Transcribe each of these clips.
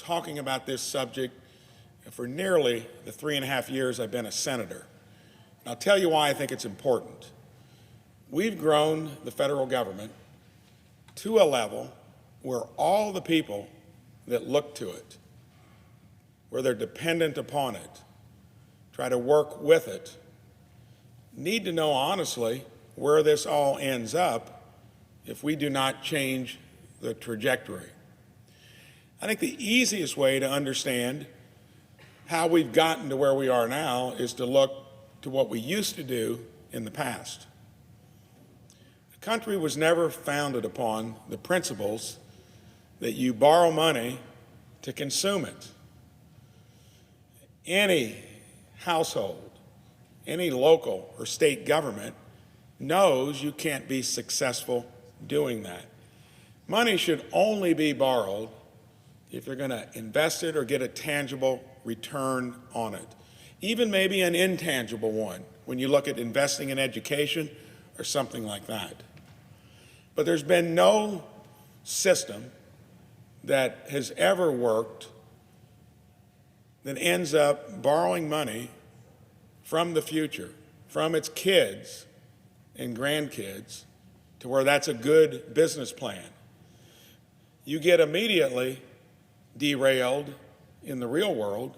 talking about this subject for nearly the 3.5 years I've been a senator. And I'll tell you why I think it's important. We've grown the federal government to a level where all the people that look to it, where they're dependent upon it, try to work with it, need to know honestly where this all ends up if we do not change the trajectory. I think the easiest way to understand how we've gotten to where we are now is to look to what we used to do in the past. The country was never founded upon the principles that you borrow money to consume it. Any household, any local or state government knows you can't be successful doing that. Money should only be borrowed if you're going to invest it or get a tangible return on it, even maybe an intangible one when you look at investing in education or something like that. But there's been no system that has ever worked that ends up borrowing money from the future, from its kids and grandkids, to where that's a good business plan. You get immediately derailed in the real world.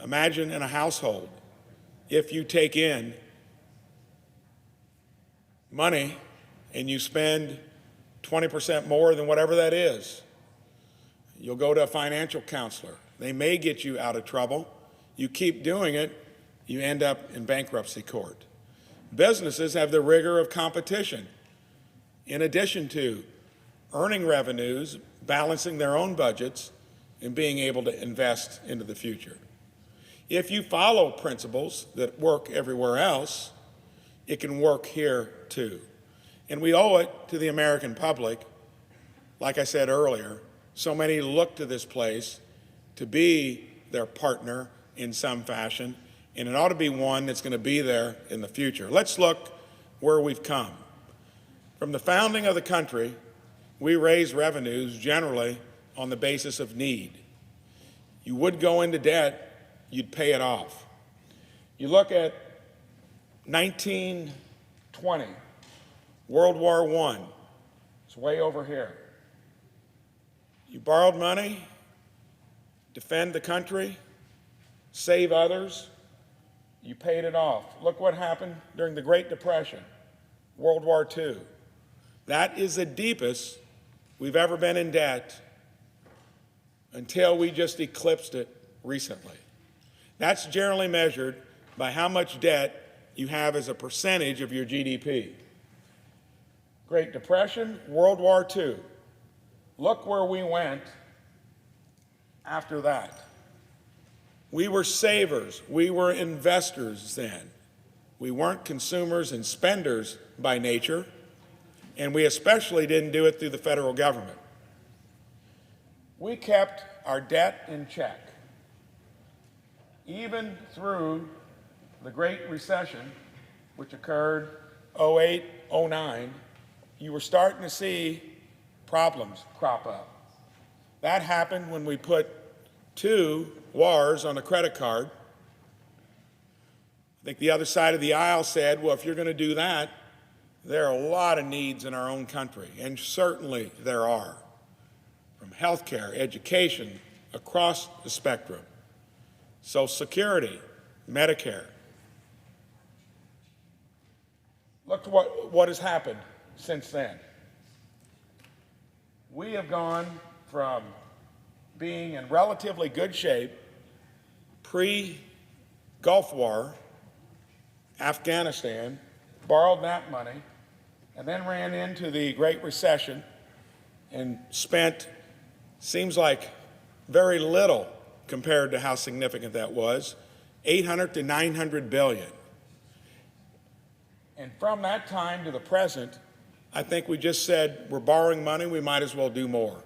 Imagine in a household, if you take in money and you spend 20% more than whatever that is, you'll go to a financial counselor. They may get you out of trouble. You keep doing it, you end up in bankruptcy court. Businesses have the rigor of competition. In addition to earning revenues, balancing their own budgets, and being able to invest into the future. If you follow principles that work everywhere else, it can work here too. And we owe it to the American public. Like I said earlier, so many look to this place to be their partner in some fashion, and it ought to be one that's going to be there in the future. Let's look where we've come. From the founding of the country, we raise revenues generally on the basis of need. You would go into debt, you'd pay it off. You look at 1920, World War I, it's way over here. You borrowed money, defend the country, save others, you paid it off. Look what happened during the Great Depression, World War II. That is the deepest we've ever been in debt until we just eclipsed it recently. That's generally measured by how much debt you have as a percentage of your GDP. Great Depression, World War II. Look where we went after that. We were savers, we were investors then. We weren't consumers and spenders by nature, and we especially didn't do it through the federal government. We kept our debt in check. Even through the Great Recession, which occurred 08, 09, you were starting to see problems crop up. That happened when we put 2 wars on a credit card. I think the other side of the aisle said, well, if you're going to do that, there are a lot of needs in our own country, and certainly there are, from healthcare, education, across the spectrum, Social Security, Medicare. Look what has happened since then. We have gone from being in relatively good shape pre-Gulf War, Afghanistan, borrowed that money, and then ran into the Great Recession and spent, seems like very little compared to how significant that was, 800 to 900 billion. And from that time to the present, I think we just said, we're borrowing money, we might as well do more.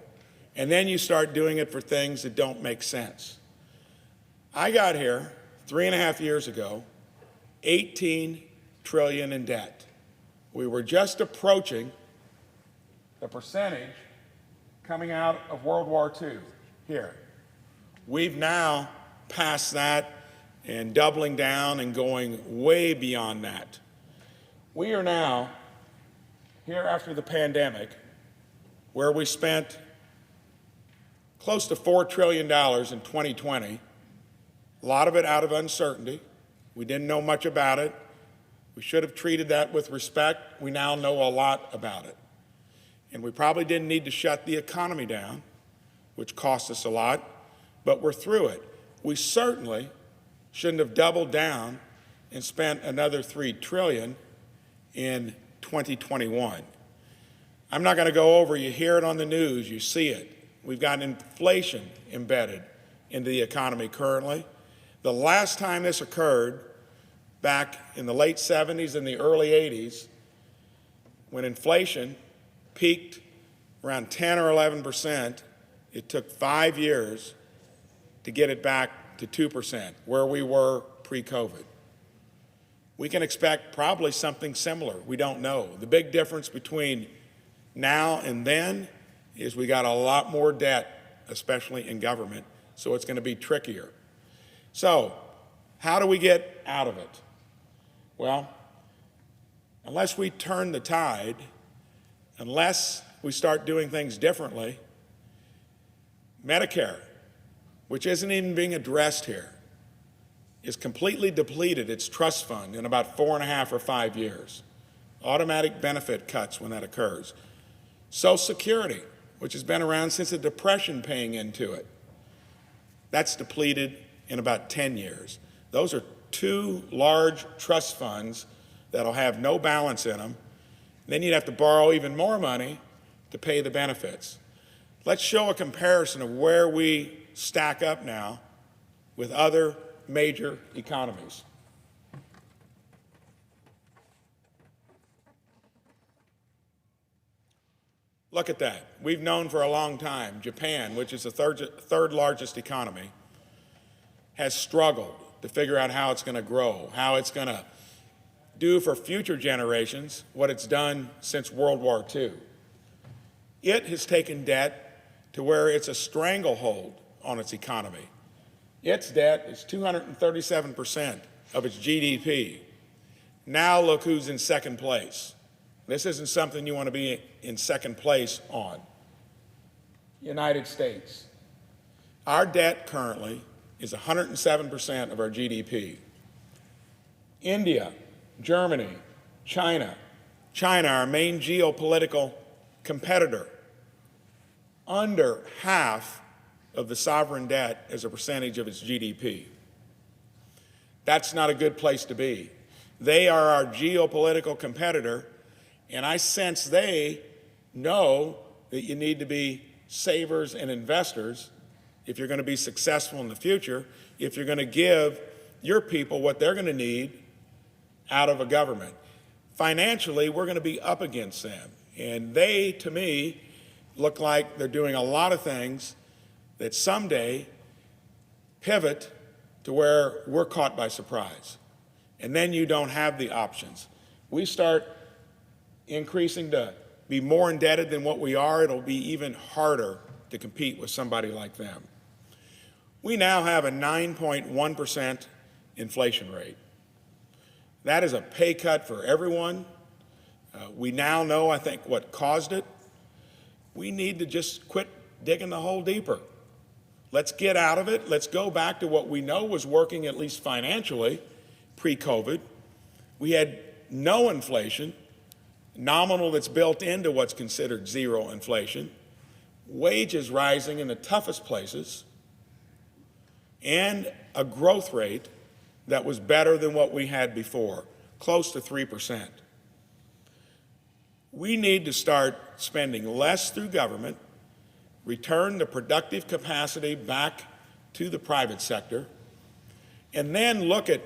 And then you start doing it for things that don't make sense. I got here 3.5 years ago, 18 trillion in debt. We were just approaching the percentage coming out of World War II here. We've now passed that and doubling down and going way beyond that. We are now, here after the pandemic, where we spent close to $4 trillion in 2020, a lot of it out of uncertainty. We didn't know much about it. We should have treated that with respect. We now know a lot about it. And we probably didn't need to shut the economy down, which cost us a lot, but we're through it. We certainly shouldn't have doubled down and spent another $3 trillion in 2021. I'm not going to go over, you hear it on the news, you see it. We've got inflation embedded into the economy currently. The last time this occurred, back in the late 70s and the early 80s, when inflation peaked around 10 or 11%, it took 5 years to get it back to 2%, where we were pre-COVID. We can expect probably something similar. We don't know. The big difference between now and then is we got a lot more debt, especially in government, so it's going to be trickier. So, how do we get out of it? Well, unless we turn the tide, unless we start doing things differently, Medicare, which isn't even being addressed here, is completely depleted its trust fund in about 4.5 or 5 years. Automatic benefit cuts when that occurs. Social Security, which has been around since the Depression, paying into it, that's depleted in about 10 years. Those are two large trust funds that'll have no balance in them. Then you'd have to borrow even more money to pay the benefits. Let's show a comparison of where we stack up now with other major economies. Look at that. We've known for a long time, Japan, which is the third largest economy, has struggled to figure out how it's going to grow, how it's going to do for future generations what it's done since World War II. It has taken debt to where it's a stranglehold on its economy. Its debt is 237% of its GDP. Now look who's in second place. This isn't something you want to be in second place on. United States. Our debt currently is 107% of our GDP. India, Germany, China, our main geopolitical competitor, under half of the sovereign debt as a percentage of its GDP. That's not a good place to be. They are our geopolitical competitor, and I sense they know that you need to be savers and investors if you're going to be successful in the future, if you're going to give your people what they're going to need out of a government. Financially, we're going to be up against them, and they, to me, look like they're doing a lot of things that someday pivot to where we're caught by surprise. And then you don't have the options. We start increasing to be more indebted than what we are, it'll be even harder to compete with somebody like them. We now have a 9.1% inflation rate. That is a pay cut for everyone. We now know, I think, what caused it. We need to just quit digging the hole deeper. Let's get out of it. Let's go back to what we know was working, at least financially, pre-COVID. We had no inflation, nominal that's built into what's considered zero inflation, wages rising in the toughest places, and a growth rate that was better than what we had before, close to 3%. We need to start spending less through government, return the productive capacity back to the private sector, and then look at,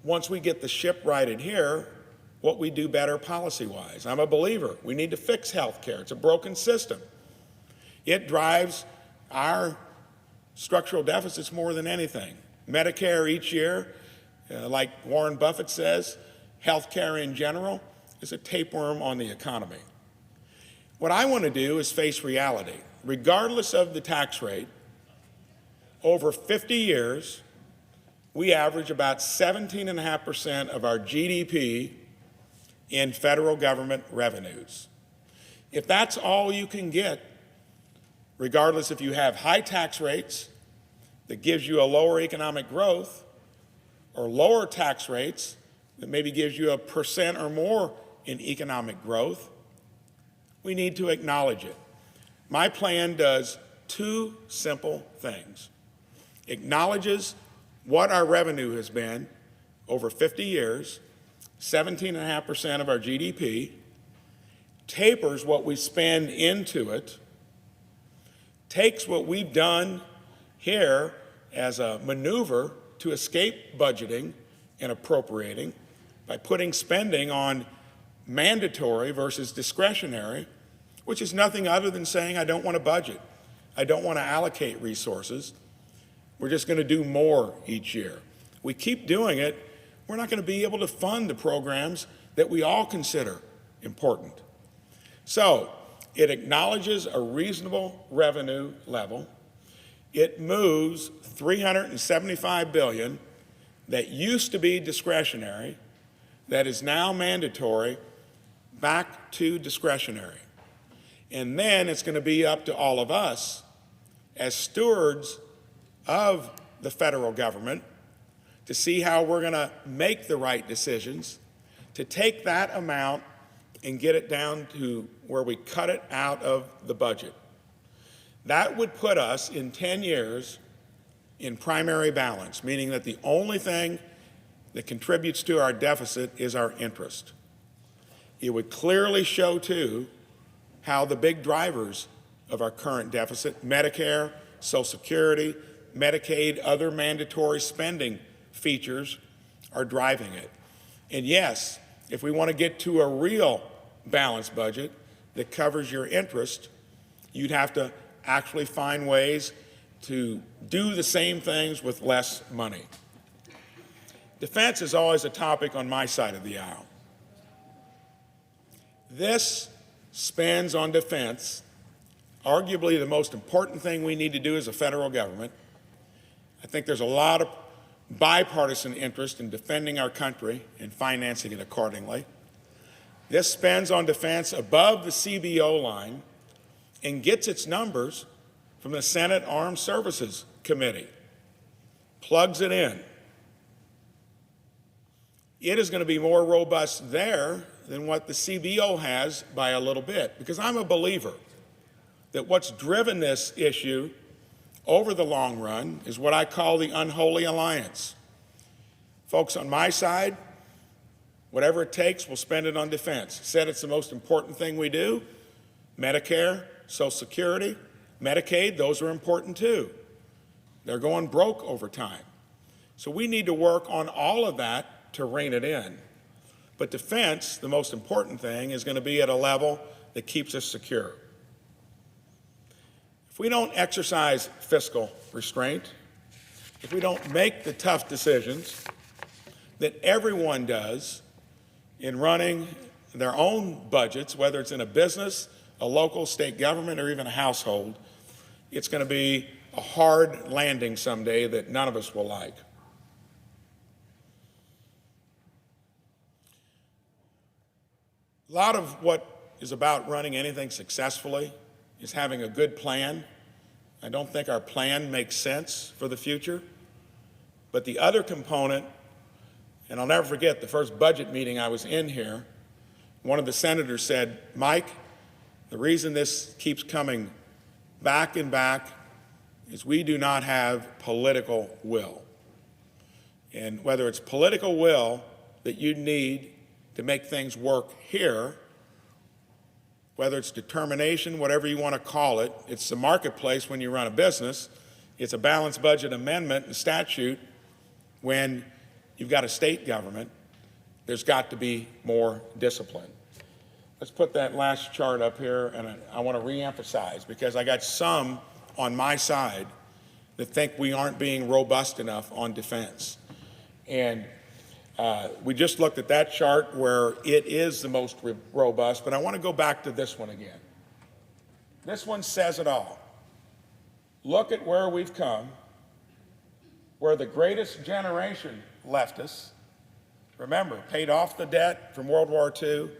once we get the ship righted here, what we do better policy-wise. I'm a believer. We need to fix health care. It's a broken system. It drives our structural deficits more than anything. Medicare each year, like Warren Buffett says, health care in general is a tapeworm on the economy. What I want to do is face reality. Regardless of the tax rate, over 50 years, we average about 17.5% of our GDP in federal government revenues. If that's all you can get, regardless if you have high tax rates that gives you a lower economic growth, or lower tax rates that maybe gives you 1% or more in economic growth, we need to acknowledge it. My plan does two simple things. Acknowledges what our revenue has been over 50 years, 17.5% of our GDP, tapers what we spend into it, takes what we've done here as a maneuver to escape budgeting and appropriating by putting spending on mandatory versus discretionary, which is nothing other than saying I don't want to budget. I don't want to allocate resources. We're just going to do more each year. We keep doing it, we're not going to be able to fund the programs that we all consider important. So it acknowledges a reasonable revenue level. It moves $375 billion that used to be discretionary, that is now mandatory, back to discretionary. And then it's going to be up to all of us as stewards of the federal government to see how we're going to make the right decisions, to take that amount and get it down to where we cut it out of the budget. That would put us in 10 years in primary balance, meaning that the only thing that contributes to our deficit is our interest. It would clearly show, too, how the big drivers of our current deficit, Medicare, Social Security, Medicaid, other mandatory spending features, are driving it. And yes, if we want to get to a real balanced budget that covers your interest, you'd have to actually find ways to do the same things with less money. Defense is always a topic on my side of the aisle. This spends on defense, arguably the most important thing we need to do as a federal government. I think there's a lot of bipartisan interest in defending our country and financing it accordingly. This spends on defense above the CBO line and gets its numbers from the Senate Armed Services Committee, plugs it in. It is going to be more robust there than what the CBO has by a little bit, because I'm a believer that what's driven this issue over the long run is what I call the unholy alliance. Folks on my side, whatever it takes, we'll spend it on defense. Said it's the most important thing we do. Medicare, Social Security, Medicaid, those are important too. They're going broke over time. So we need to work on all of that to rein it in. But defense, the most important thing, is going to be at a level that keeps us secure. If we don't exercise fiscal restraint, if we don't make the tough decisions that everyone does in running their own budgets, whether it's in a business, a local, state government, or even a household, it's going to be a hard landing someday that none of us will like. A lot of what is about running anything successfully is having a good plan. I don't think our plan makes sense for the future. But the other component, and I'll never forget the first budget meeting I was in here, one of the senators said, "Mike, the reason this keeps coming back and back is we do not have political will." And whether it's political will that you need to make things work here, whether it's determination, whatever you want to call it, it's the marketplace when you run a business, it's a balanced budget amendment and statute when you've got a state government, there's got to be more discipline. Let's put that last chart up here, and I want to reemphasize, because I got some on my side that think we aren't being robust enough on defense. And we just looked at that chart where it is the most robust, but I want to go back to this one again. This one says it all. Look at where we've come where the greatest generation left us. Remember, paid off the debt from World War II,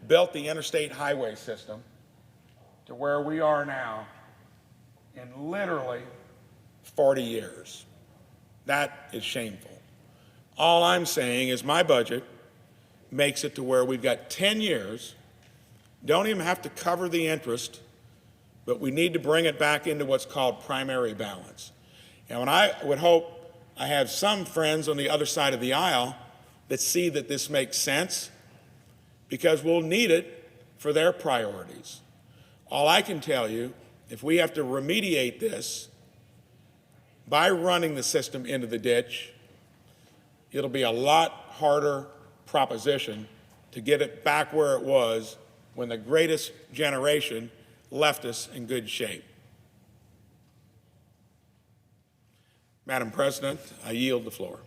built the interstate highway system to where we are now in literally 40 years. That is shameful. All I'm saying is my budget makes it to where we've got 10 years, don't even have to cover the interest, but we need to bring it back into what's called primary balance. And when I would hope I have some friends on the other side of the aisle that see that this makes sense, because we'll need it for their priorities. All I can tell you, if we have to remediate this by running the system into the ditch, it'll be a lot harder proposition to get it back where it was when the greatest generation left us in good shape. Madam President, I yield the floor.